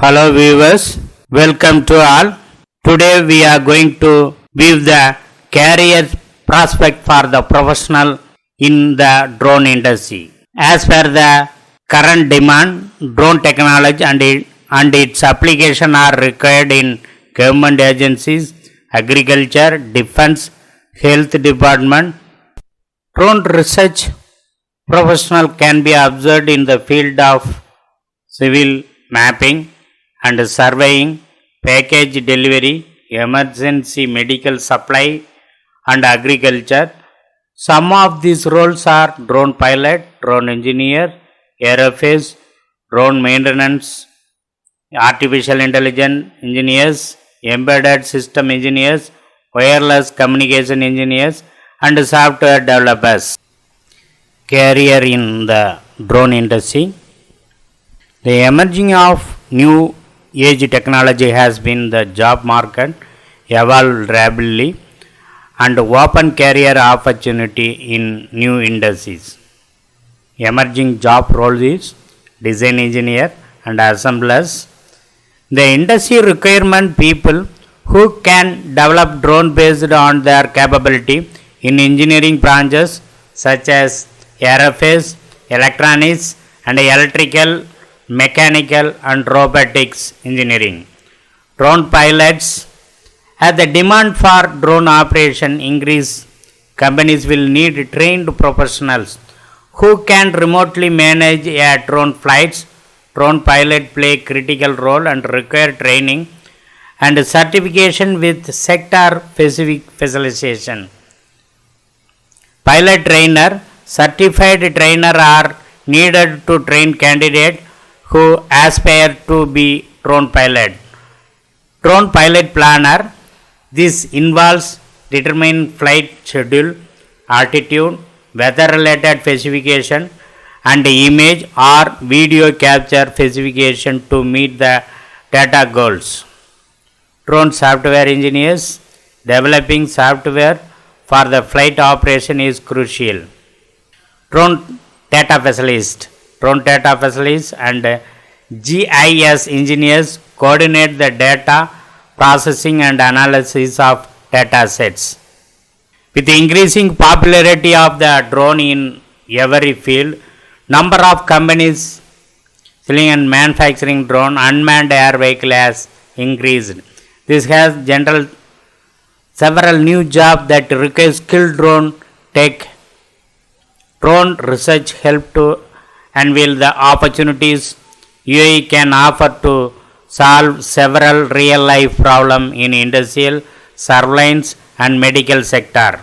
Hello viewers, welcome to all. Today we are going to view the career prospect for the professional in the drone industry. As per the current demand, drone technology and its application are required in government agencies, agriculture, defense, health department. Drone research professional can be observed in the field of civil mapping and surveying, package delivery, emergency medical supply and agriculture. Some of these roles are drone pilot, drone engineer, aerospace, drone maintenance, artificial intelligence engineers, embedded system engineers, wireless communication engineers and software developers. Career in the drone industry. The emerging of new age technology has been the job market evolved rapidly and open career opportunity in new industries. Emerging job roles is design engineer and assemblers. The industry requirement people who can develop drone based on their capability in engineering branches such as aerospace, electronics and electrical, mechanical and robotics engineering. Drone pilots. As the demand for drone operation increase, companies will need trained professionals who can remotely manage drone flights. Drone pilot play critical role and require training and certification with sector specific specialization. Pilot trainer. Certified trainer are needed to train candidate who aspire to be drone pilot. Drone pilot planner. This involves determining flight schedule, altitude, weather related specification and image or video capture specification to meet the data goals. Drone software engineers. Developing software for the flight operation is crucial. Drone data specialist. Drone data specialists and GIS engineers coordinate the data processing and analysis of data sets. With the increasing popularity of the drone in every field, number of companies selling and manufacturing drone unmanned air vehicle has increased. This has generated several new jobs that require skilled drone tech. Drone research help to unveil the opportunities UAE can offer to solve several real life problems in industrial, surveillance and medical sector.